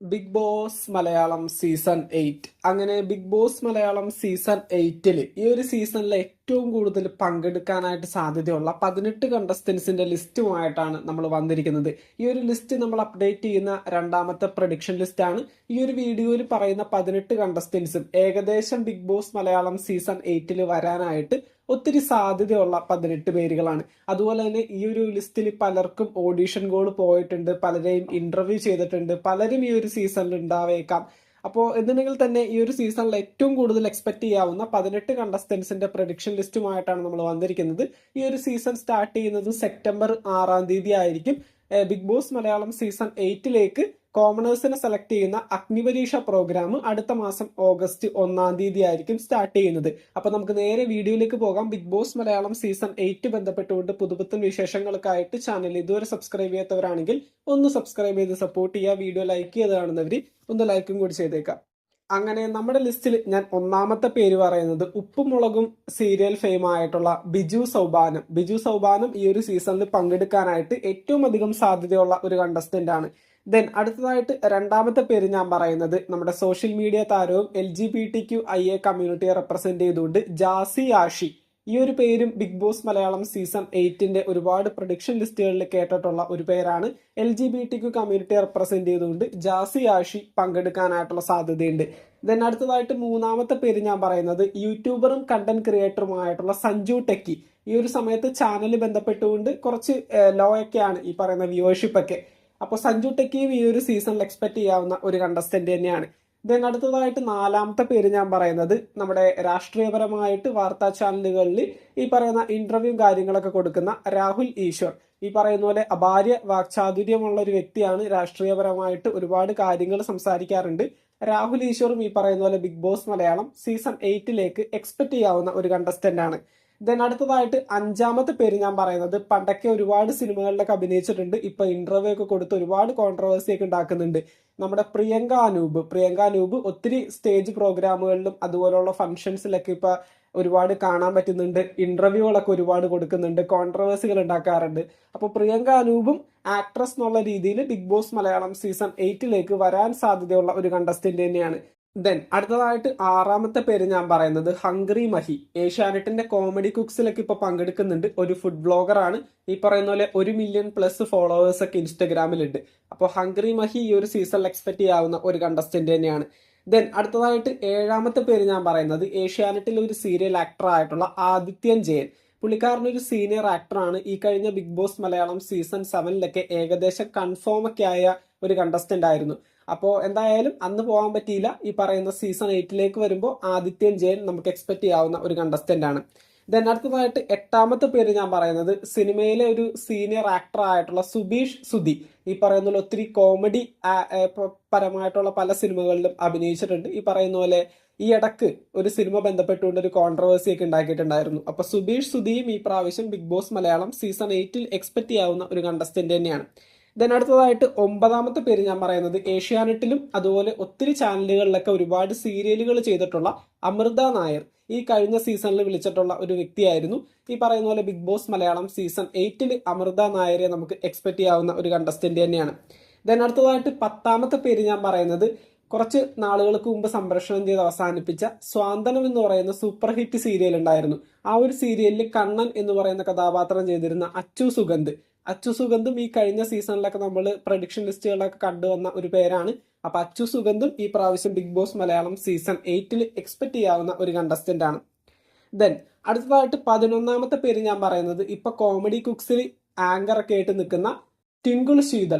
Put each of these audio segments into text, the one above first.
Big Boss Malayalam season 8 അങ്ങനെ big Boss Malayalam season 8 ഈ ഒരു സീസണിൽ ഏറ്റവും കൂടുതൽ പങ്കെടുക്കാനായിട്ട് സാധ്യതയുള്ള 18 കണ്ടസ്റ്റൻസിന്റെ ലിസ്റ്റുമായിട്ടാണ് നമ്മൾ വന്നിരിക്കുന്നത്. ഈ ഒരു ലിസ്റ്റ് നമ്മൾ അപ്ഡേറ്റ് ചെയ്യുന്ന രണ്ടാമത്തെ പ്രഡിക്ഷൻ ലിസ്റ്റ് ആണ്. ഈ ഒരു വീഡിയോയിൽ പറയുന്ന 18 കണ്ടസ്റ്റൻസും ഏകദേശം ബിഗ് ബോസ് മലയാളം സീസൺ 8 വരാനായിട്ട് ഒത്തിരി സാധ്യതയുള്ള 18 പേരുകളാണ്. അതുപോലെ തന്നെ ഈ ഒരു ലിസ്റ്റിൽ പലർക്കും ഓഡീഷൻ കോൾ പോയിട്ടുണ്ട്, പലരെയും ഇന്റർവ്യൂ ചെയ്തിട്ടുണ്ട്, പലരും ഈ ഒരു സീസണിൽ ഉണ്ടാവേക്കാം. അപ്പോൾ എന്തുണ്ടെങ്കിൽ തന്നെ ഈ ഒരു സീസണിൽ ഏറ്റവും കൂടുതൽ എക്സ്പെക്ട് ചെയ്യാവുന്ന 18 കണ്ടസ്റ്റൻസിന്റെ പ്രഡിക്ഷൻ ലിസ്റ്റുമായിട്ടാണ് നമ്മൾ വന്നിരിക്കുന്നത്. ഈ ഒരു സീസൺ സ്റ്റാർട്ട് ചെയ്യുന്നത് സെപ്റ്റംബർ 6 ആയിരിക്കും. ബിഗ് ബോസ് മലയാളം സീസൺ 8 കോമണേഴ്സിനെ സെലക്ട് ചെയ്യുന്ന അഗ്നിപരീക്ഷ പ്രോഗ്രാം അടുത്ത മാസം ഓഗസ്റ്റ് 1 ആയിരിക്കും സ്റ്റാർട്ട് ചെയ്യുന്നത്. അപ്പൊ നമുക്ക് നേരെ വീഡിയോയിലേക്ക് പോകാം. ബിഗ് ബോസ് മലയാളം സീസൺ 8 ബന്ധപ്പെട്ടുകൊണ്ട് പുതുപുത്തൻ വിശേഷങ്ങൾക്കായിട്ട് ചാനൽ ഇതുവരെ സബ്സ്ക്രൈബ് ചെയ്യാത്തവരാണെങ്കിൽ ഒന്ന് സബ്സ്ക്രൈബ് ചെയ്ത് സപ്പോർട്ട് ചെയ്യുക. വീഡിയോ ലൈക്ക് ചെയ്ത് കാണുന്നവര് ഒന്ന് ലൈക്കും കൂടി ചെയ്തേക്കാം. അങ്ങനെ നമ്മുടെ ലിസ്റ്റിൽ ഞാൻ ഒന്നാമത്തെ പേര് പറയുന്നത് ഉപ്പും മുളകും സീരിയൽ ഫെയിം ആയിട്ടുള്ള ബിജു സൗബാനം ഈ ഒരു സീസണിൽ പങ്കെടുക്കാനായിട്ട് ഏറ്റവും അധികം സാധ്യതയുള്ള ഒരു കണ്ടസ്റ്റന്റ് ആണ്. ദെൻ അടുത്തതായിട്ട് രണ്ടാമത്തെ പേര് ഞാൻ പറയുന്നത് നമ്മുടെ സോഷ്യൽ മീഡിയ താരവും LGBTQIA കമ്മ്യൂണിറ്റിയെ റെപ്രസെന്റ് ചെയ്തുകൊണ്ട് ജാസി ആഷി. ഈ ഒരു പേരും ബിഗ് ബോസ് മലയാളം സീസൺ 8 ഒരുപാട് പ്രൊഡിക്ഷൻ ലിസ്റ്റുകളിൽ കേട്ടിട്ടുള്ള ഒരു പേരാണ്. LGBTQ കമ്മ്യൂണിറ്റിയെ റെപ്രസെന്റ് ചെയ്തുകൊണ്ട് ജാസി ആഷി പങ്കെടുക്കാനായിട്ടുള്ള സാധ്യതയുണ്ട്. ദെൻ അടുത്തതായിട്ട് മൂന്നാമത്തെ പേര് ഞാൻ പറയുന്നത് യൂട്യൂബറും കണ്ടന്റ് ക്രിയേറ്ററുമായിട്ടുള്ള സഞ്ജു ടെക്കി. ഈ ഒരു സമയത്ത് ചാനൽ ബന്ധപ്പെട്ടുകൊണ്ട് കുറച്ച് ലോ ഒക്കെയാണ് ഈ പറയുന്ന വ്യൂവർഷിപ്പ് ഒക്കെ. അപ്പോൾ സഞ്ജു ടെക്കിയും ഈ ഒരു സീസണിൽ എക്സ്പെക്ട് ചെയ്യാവുന്ന ഒരു കണ്ടസ്റ്റന്റ് തന്നെയാണ്. ദെൻ അടുത്തതായിട്ട് നാലാമത്തെ പേര് ഞാൻ പറയുന്നത് നമ്മുടെ രാഷ്ട്രീയപരമായിട്ട് വാർത്താ ചാനലുകളിൽ ഈ പറയുന്ന ഇന്റർവ്യൂ കാര്യങ്ങളൊക്കെ കൊടുക്കുന്ന രാഹുൽ ഈശ്വർ. ഈ പറയുന്ന പോലെ അപാര്യ വാക്ചാതുര്യമുള്ള ഒരു വ്യക്തിയാണ്. രാഷ്ട്രീയപരമായിട്ട് ഒരുപാട് കാര്യങ്ങൾ സംസാരിക്കാറുണ്ട്. രാഹുൽ ഈശ്വറും ഈ പറയുന്ന പോലെ Big Boss Malayalam season 8 expect ചെയ്യാവുന്ന ഒരു കണ്ടസ്റ്റന്റ് ആണ്. ദെൻ അടുത്തതായിട്ട് അഞ്ചാമത്തെ പേര് ഞാൻ പറയുന്നത് പണ്ടൊക്കെ ഒരുപാട് സിനിമകളിലൊക്കെ അഭിനയിച്ചിട്ടുണ്ട്, ഇപ്പൊ ഇന്റർവ്യൂ ഒക്കെ കൊടുത്ത് ഒരുപാട് കോൺട്രവേഴ്സി ഒക്കെ ഉണ്ടാക്കുന്നുണ്ട്. നമ്മുടെ പ്രിയങ്ക അനൂപ് ഒത്തിരി സ്റ്റേജ് പ്രോഗ്രാമുകളിലും അതുപോലുള്ള ഫംഗ്ഷൻസിലൊക്കെ ഇപ്പൊ ഒരുപാട് കാണാൻ പറ്റുന്നുണ്ട്. ഇന്റർവ്യൂകളൊക്കെ ഒരുപാട് കൊടുക്കുന്നുണ്ട്, കോൺട്രവേഴ്സികൾ ഉണ്ടാക്കാറുണ്ട്. അപ്പോൾ പ്രിയങ്ക അനൂപും ആക്ട്രസ് എന്നുള്ള രീതിയിൽ ബിഗ് ബോസ് മലയാളം സീസൺ 8 വരാൻ സാധ്യതയുള്ള ഒരു കണ്ടസ്റ്റന്റ് തന്നെയാണ്. ദെൻ അടുത്തതായിട്ട് ആറാമത്തെ പേര് ഞാൻ പറയുന്നത് ഹംഗ്രി മഹി. ഏഷ്യാനെറ്റിന്റെ കോമഡി കുക്സിലൊക്കെ ഇപ്പൊ പങ്കെടുക്കുന്നുണ്ട്. ഒരു ഫുഡ് ബ്ലോഗർ ആണ്. ഈ പറയുന്ന പോലെ 1 മില്യൺ പ്ലസ് ഫോളോവേഴ്സ് ഒക്കെ ഇൻസ്റ്റഗ്രാമിലുണ്ട്. അപ്പോൾ ഹംഗ്രി മഹി ഈ ഒരു സീസണിൽ എക്സ്പെക്ട് ചെയ്യാവുന്ന ഒരു കണ്ടസ്റ്റന്റ് തന്നെയാണ്. ദെൻ അടുത്തതായിട്ട് ഏഴാമത്തെ പേര് ഞാൻ പറയുന്നത് ഏഷ്യാനെറ്റിൽ ഒരു സീരിയൽ ആക്ടർ ആയിട്ടുള്ള ആദിത്യൻ ജയൻ. പുള്ളിക്കാരനൊരു സീനിയർ ആക്ടറാണ്. ഈ കഴിഞ്ഞ ബിഗ് ബോസ് മലയാളം സീസൺ 7 ഏകദേശം കൺഫേം ഒക്കെ ആയ ഒരു കണ്ടസ്റ്റന്റ് ആയിരുന്നു. അപ്പോൾ എന്തായാലും അന്ന് പോകാൻ പറ്റിയില്ല. ഈ പറയുന്ന സീസൺ 8 വരുമ്പോൾ ആദിത്യൻ ജയൻ നമുക്ക് എക്സ്പെക്ട് ചെയ്യാവുന്ന ഒരു കണ്ടസ്റ്റന്റ് ആണ്. ദെൻ അടുത്തതായിട്ട് എട്ടാമത്തെ പേര് ഞാൻ പറയുന്നത് സിനിമയിലെ ഒരു സീനിയർ ആക്ടർ ആയിട്ടുള്ള സുബീഷ് സുധി. ഈ പറയുന്ന പോലെ ഒത്തിരി കോമഡി പരമായിട്ടുള്ള പല സിനിമകളിലും അഭിനയിച്ചിട്ടുണ്ട്. ഈ പറയുന്ന പോലെ ഈ ഇടക്ക് ഒരു സിനിമ ബന്ധപ്പെട്ടുകൊണ്ട് ഒരു കോൺട്രവേഴ്സി ഒക്കെ ഉണ്ടാക്കിയിട്ടുണ്ടായിരുന്നു. അപ്പൊ സുബീഷ് സുധിയും ഈ പ്രാവശ്യം Big Boss Malayalam season 8 expect ചെയ്യാവുന്ന ഒരു കണ്ടസ്റ്റന്റ് തന്നെയാണ്. ദെൻ അടുത്തതായിട്ട് ഒമ്പതാമത്തെ പേര് ഞാൻ പറയുന്നത് ഏഷ്യാനെറ്റിലും അതുപോലെ ഒത്തിരി ചാനലുകളിലൊക്കെ ഒരുപാട് സീരിയലുകൾ ചെയ്തിട്ടുള്ള അമൃത നായർ. ഈ കഴിഞ്ഞ സീസണിൽ വിളിച്ചിട്ടുള്ള ഒരു വ്യക്തിയായിരുന്നു. ഈ പറയുന്ന പോലെ Big Boss Malayalam season 8 Amritha നായരെ നമുക്ക് എക്സ്പെക്ട് ചെയ്യാവുന്ന ഒരു കണ്ടസ്റ്റന്റ് തന്നെയാണ്. ദെൻ അടുത്തതായിട്ട് പത്താമത്തെ പേര് ഞാൻ പറയുന്നത് കുറച്ച് നാളുകൾക്ക് മുമ്പ് സംപ്രേഷണം ചെയ്ത് അവസാനിപ്പിച്ച സ്വാന്തനം എന്ന് പറയുന്ന സൂപ്പർ ഹിറ്റ് സീരിയൽ ഉണ്ടായിരുന്നു. ആ ഒരു സീരിയലിൽ കണ്ണൻ എന്ന് പറയുന്ന കഥാപാത്രം ചെയ്തിരുന്ന അച്ചു സുഗന്ധും ഈ കഴിഞ്ഞ സീസണിലൊക്കെ നമ്മൾ പ്രഡിക്ഷൻ ലിസ്റ്റുകളിലൊക്കെ കണ്ടുവന്ന ഒരു പേരാണ്. അപ്പൊ അച്ചു സുഗന്ധും ഈ പ്രാവശ്യം Big Boss Malayalam season 8 expect ചെയ്യാവുന്ന ഒരു കണ്ടസ്റ്റന്റ് ആണ്. ദെൻ അടുത്തതായിട്ട് 11ാമത്തെ പേര് ഞാൻ പറയുന്നത് ഇപ്പൊ കോമഡി കുക്സിൽ ആങ്കർ ഒക്കെ ആയിട്ട് നിൽക്കുന്ന ടിങ്കിൾ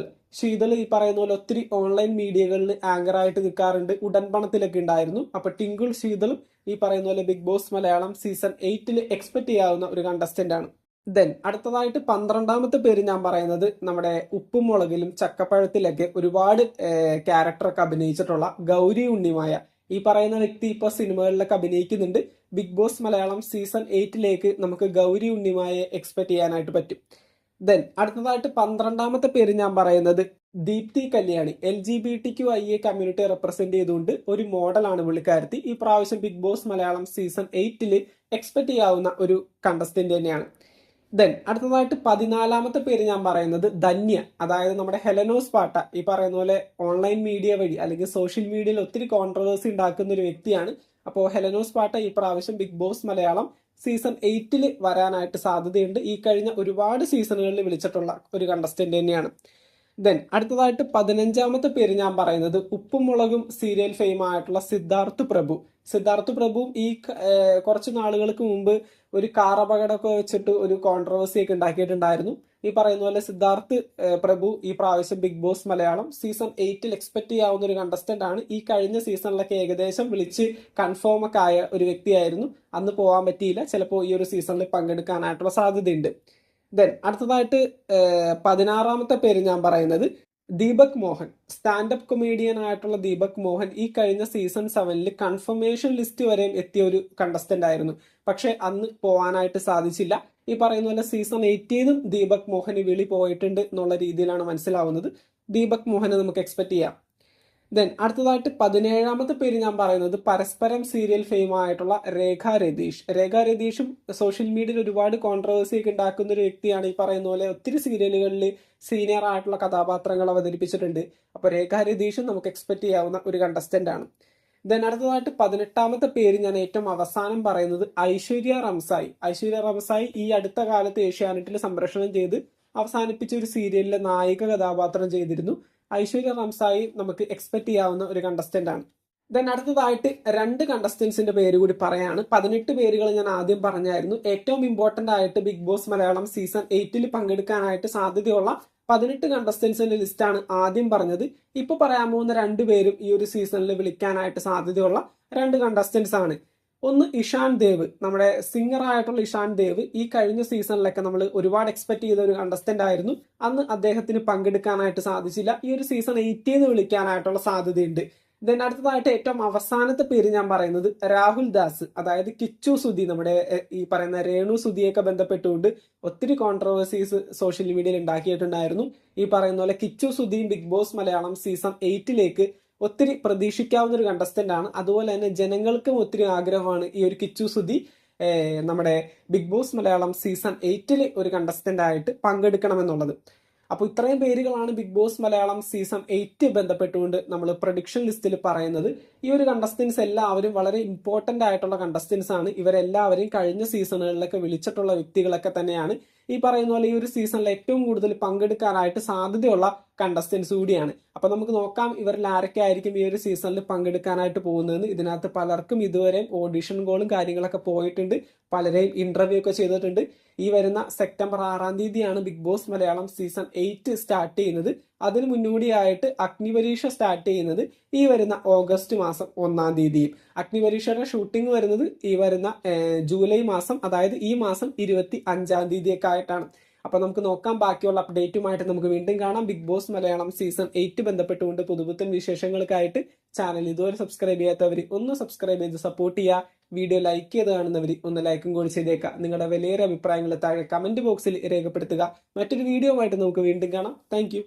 ശീതൾ ഈ പറയുന്ന പോലെ ഒത്തിരി ഓൺലൈൻ മീഡിയകളിൽ ആങ്കർ ആയിട്ട് നിൽക്കാറുണ്ട്. ഉടൻപണത്തിലൊക്കെ ഉണ്ടായിരുന്നു. അപ്പൊ ടിങ്കിൾ ശീതളും ഈ പറയുന്ന പോലെ Big Boss Malayalam season 8 expect ചെയ്യാവുന്ന ഒരു കണ്ടസ്റ്റന്റ് ആണ്. ദെൻ അടുത്തതായിട്ട് 12ാമത്തെ പേര് ഞാൻ പറയുന്നത് നമ്മുടെ ഉപ്പും മുളകിലും ചക്കപ്പഴത്തിലൊക്കെ ഒരുപാട് ക്യാരക്ടറൊക്കെ അഭിനയിച്ചിട്ടുള്ള ഗൗരി ഉണ്ണിമായ. ഈ പറയുന്ന വ്യക്തി ഇപ്പൊ സിനിമകളിലൊക്കെ അഭിനയിക്കുന്നുണ്ട്. ബിഗ് ബോസ് മലയാളം സീസൺ 8 നമുക്ക് ഗൗരി ഉണ്ണിമായെ എക്സ്പെക്ട് ചെയ്യാനായിട്ട് പറ്റും. ദെൻ അടുത്തതായിട്ട് 12ാമത്തെ പേര് ഞാൻ പറയുന്നത് ദീപ്തി കല്യാണി. LGBTQIA കമ്മ്യൂണിറ്റിയെ റെപ്രസെന്റ് ചെയ്തുകൊണ്ട് ഒരു മോഡലാണ് പുള്ളിക്കാരത്തി. ഈ പ്രാവശ്യം Big Boss Malayalam season 8 expect ചെയ്യാവുന്ന ഒരു കണ്ടസ്റ്റന്റ് തന്നെയാണ്. ദെൻ അടുത്തതായിട്ട് 14ാമത്തെ പേര് ഞാൻ പറയുന്നത് ധന്യ. അതായത് നമ്മുടെ ഹെലനോസ് പാട്ട. ഈ പറയുന്ന പോലെ ഓൺലൈൻ മീഡിയ വഴി അല്ലെങ്കിൽ സോഷ്യൽ മീഡിയയിൽ ഒത്തിരി കോൺട്രവേഴ്സി ഉണ്ടാക്കുന്ന ഒരു വ്യക്തിയാണ്. അപ്പോൾ ഹെലനോസ് പാട്ട ഈ പ്രാവശ്യം ബിഗ് ബോസ് മലയാളം സീസൺ 8 വരാനായിട്ട് സാധ്യതയുണ്ട്. ഈ കഴിഞ്ഞ ഒരുപാട് സീസണുകളിൽ വിളിച്ചിട്ടുള്ള ഒരു കണ്ടസ്റ്റന്റ് തന്നെയാണ്. ദെൻ അടുത്തതായിട്ട് 15ാമത്തെ പേര് ഞാൻ പറയുന്നത് ഉപ്പും മുളകും സീരിയൽ ഫെയിം ആയിട്ടുള്ള സിദ്ധാർത്ഥ് പ്രഭു. സിദ്ധാർത്ഥ് പ്രഭു ഈ കുറച്ച് നാളുകൾക്ക് മുമ്പ് ഒരു കാർ അപകടമൊക്കെ വെച്ചിട്ട് ഒരു കോൺട്രവേഴ്സി ഒക്കെ ഉണ്ടാക്കിയിട്ടുണ്ടായിരുന്നു. ഈ പറയുന്ന പോലെ സിദ്ധാർത്ഥ് പ്രഭു ഈ പ്രാവശ്യം Big Boss Malayalam season 8 expect ചെയ്യാവുന്ന ഒരു കണ്ടസ്റ്റന്റ് ആണ്. ഈ കഴിഞ്ഞ സീസണിലൊക്കെ ഏകദേശം വിളിച്ച് കൺഫേം ഒക്കെ ആയ ഒരു വ്യക്തിയായിരുന്നു. അന്ന് പോകാൻ പറ്റിയില്ല. ചിലപ്പോൾ ഈ ഒരു സീസണിൽ പങ്കെടുക്കാനായിട്ടുള്ള സാധ്യതയുണ്ട്. ദെൻ അടുത്തതായിട്ട് 16ാമത്തെ പേര് ഞാൻ പറയുന്നത് ദീപക് മോഹൻ. സ്റ്റാൻഡപ്പ് കൊമേഡിയൻ ആയിട്ടുള്ള ദീപക് മോഹൻ ഈ കഴിഞ്ഞ സീസൺ 7 കൺഫർമേഷൻ ലിസ്റ്റ് വരെയും എത്തിയ ഒരു കണ്ടസ്റ്റന്റ് ആയിരുന്നു. പക്ഷെ അന്ന് പോകാനായിട്ട് സാധിച്ചില്ല. ഈ പറയുന്ന പോലെ സീസൺ 8 ദീപക് മോഹന് വിളി പോയിട്ടുണ്ട് എന്നുള്ള രീതിയിലാണ് മനസ്സിലാവുന്നത്. ദീപക് മോഹനെ നമുക്ക് എക്സ്പെക്ട് ചെയ്യാം. ദെൻ അടുത്തതായിട്ട് 17ാമത്തെ പേര് ഞാൻ പറയുന്നത് പരസ്പരം സീരിയൽ ഫെയിം ആയിട്ടുള്ള രേഖ രതീഷ്. രേഖ രതീഷും സോഷ്യൽ മീഡിയയിൽ ഒരുപാട് കോൺട്രവേഴ്സി ഒക്കെ ഉണ്ടാക്കുന്ന ഒരു വ്യക്തിയാണ്. ഈ പറയുന്ന പോലെ ഒത്തിരി സീരിയലുകളിൽ സീനിയർ ആയിട്ടുള്ള കഥാപാത്രങ്ങൾ അവതരിപ്പിച്ചിട്ടുണ്ട്. അപ്പോൾ രേഖ രതീഷും നമുക്ക് എക്സ്പെക്ട് ചെയ്യാവുന്ന ഒരു കണ്ടസ്റ്റന്റ് ആണ്. ദെൻ അടുത്തതായിട്ട് 18ാമത്തെ പേര് ഞാൻ ഏറ്റവും അവസാനം പറയുന്നത് ഐശ്വര്യ റംസായി. ഐശ്വര്യ റംസായി ഈ അടുത്ത കാലത്ത് ഏഷ്യാനെറ്റിൽ സംപ്രേഷണം ചെയ്ത് അവസാനിപ്പിച്ച ഒരു സീരിയലിലെ നായിക കഥാപാത്രം ചെയ്തിരുന്നു. ഐശ്വര്യ റംസായി നമുക്ക് എക്സ്പെക്ട് ചെയ്യാവുന്ന ഒരു കണ്ടസ്റ്റന്റ് ആണ്. ദെൻ അടുത്തതായിട്ട് 2 കണ്ടസ്റ്റൻസിന്റെ പേര് കൂടി പറയാണ്. 18 പേരുകൾ ഞാൻ ആദ്യം പറഞ്ഞായിരുന്നു. ഏറ്റവും ഇമ്പോർട്ടന്റ് ആയിട്ട് ബിഗ് ബോസ് മലയാളം സീസൺ 8 പങ്കെടുക്കാനായിട്ട് സാധ്യതയുള്ള 18 കണ്ടസ്റ്റൻസിന്റെ ലിസ്റ്റാണ് ആദ്യം പറഞ്ഞത്. ഇപ്പൊ പറയാൻ പോകുന്ന 2 പേരും ഈ ഒരു സീസണിൽ വിളിക്കാനായിട്ട് സാധ്യതയുള്ള 2 കണ്ടസ്റ്റൻസ് ആണ്. ഒന്ന് ഇഷാൻ ദേവ്, നമ്മുടെ സിംഗർ ആയിട്ടുള്ള ഇഷാൻ ദേവ്. ഈ കഴിഞ്ഞ സീസണിലൊക്കെ നമ്മൾ ഒരുപാട് എക്സ്പെക്ട് ചെയ്ത ഒരു കണ്ടസ്റ്റന്റ് ആയിരുന്നു. അന്ന് അദ്ദേഹത്തിന് പങ്കെടുക്കാനായിട്ട് സാധിച്ചില്ല. ഈ ഒരു സീസൺ 8 വിളിക്കാനായിട്ടുള്ള സാധ്യതയുണ്ട്. ദെൻ അടുത്തതായിട്ട് ഏറ്റവും അവസാനത്തെ പേര് ഞാൻ പറയുന്നത് രാഹുൽ ദാസ്. അതായത് കിച്ചു സുധി, നമ്മുടെ ഈ പറയുന്ന രേണു സുധിയൊക്കെ ബന്ധപ്പെട്ടുകൊണ്ട് ഒത്തിരി കോൺട്രവേഴ്സീസ് സോഷ്യൽ മീഡിയയിൽ ഉണ്ടാക്കിയിട്ടുണ്ടായിരുന്നു. ഈ പറയുന്ന പോലെ കിച്ചു സുധിയും ബിഗ് ബോസ് മലയാളം സീസൺ 8 ഒത്തിരി പ്രതീക്ഷിക്കാവുന്ന ഒരു കണ്ടസ്റ്റന്റ് ആണ്. അതുപോലെ തന്നെ ജനങ്ങൾക്കും ഒത്തിരി ആഗ്രഹമാണ് ഈ ഒരു കിച്ചു സുധി നമ്മുടെ ബിഗ് ബോസ് മലയാളം സീസൺ 8 ഒരു കണ്ടസ്റ്റന്റ് ആയിട്ട് പങ്കെടുക്കണമെന്നുള്ളത്. അപ്പോൾ ഇത്രയും പേരുകളാണ് ബിഗ് ബോസ് മലയാളം സീസൺ 8 ബന്ധപ്പെട്ടുകൊണ്ട് നമ്മൾ പ്രഡിക്ഷൻ ലിസ്റ്റിൽ പറയുന്നത്. ഈ ഒരു കണ്ടസ്റ്റൻസ് എല്ലാവരും വളരെ ഇമ്പോർട്ടന്റ് ആയിട്ടുള്ള കണ്ടസ്റ്റൻസ് ആണ്. ഇവരെല്ലാവരെയും കഴിഞ്ഞ സീസണുകളിലൊക്കെ വിളിച്ചിട്ടുള്ള വ്യക്തികളൊക്കെ തന്നെയാണ്. ഈ പറയുന്ന പോലെ ഈ ഒരു സീസണിൽ ഏറ്റവും കൂടുതൽ പങ്കെടുക്കാനായിട്ട് സാധ്യതയുള്ള കണ്ടസ്റ്റൻസ് കൂടിയാണ്. അപ്പൊ നമുക്ക് നോക്കാം ഇവരിൽ ആരൊക്കെ ആയിരിക്കും ഈ ഒരു സീസണിൽ പങ്കെടുക്കാനായിട്ട് പോകുന്നതെന്ന്. ഇതിനകത്ത് പലർക്കും ഇതുവരെ ഓഡിഷൻ കോളും കാര്യങ്ങളൊക്കെ പോയിട്ടുണ്ട്. പലരെയും ഇന്റർവ്യൂ ഒക്കെ ചെയ്തിട്ടുണ്ട്. ഈ വരുന്ന സെപ്റ്റംബർ 6-ാം തീയതിയാണ് Big Boss Malayalam season 8 start ചെയ്യുന്നത്. അതിന് മുന്നോടിയായിട്ട് അഗ്നിപരീക്ഷ സ്റ്റാർട്ട് ചെയ്യുന്നത് ഈ വരുന്ന ഓഗസ്റ്റ് മാസം 1-ാം തീയതിയും. അഗ്നിപരീക്ഷയുടെ ഷൂട്ടിംഗ് വരുന്നത് ഈ വരുന്ന ജൂലൈ മാസം, അതായത് ഈ മാസം 25-ാം തീയതിയൊക്കെ ആയിട്ടാണ്. അപ്പൊ നമുക്ക് നോക്കാം. ബാക്കിയുള്ള അപ്ഡേറ്റുമായിട്ട് നമുക്ക് വീണ്ടും കാണാം. ബിഗ് ബോസ് മലയാളം സീസൺ 8 ബന്ധപ്പെട്ടുകൊണ്ട് പുതുപുത്തൻ വിശേഷങ്ങൾക്കായിട്ട് ചാനൽ ഇതുവരെ സബ്സ്ക്രൈബ് ചെയ്യാത്തവർ ഒന്ന് സബ്സ്ക്രൈബ് ചെയ്ത് സപ്പോർട്ട് ചെയ്യുക. വീഡിയോ ലൈക്ക് ചെയ്ത് കാണുന്നവർ ഒന്ന് ലൈക്കും കൂടി ചെയ്തേക്കുക. നിങ്ങളുടെ വിലയേറെ അഭിപ്രായങ്ങൾ താഴെ കമന്റ് ബോക്സിൽ രേഖപ്പെടുത്തുക. മറ്റൊരു വീഡിയോ ആയിട്ട് നമുക്ക് വീണ്ടും കാണാം. താങ്ക്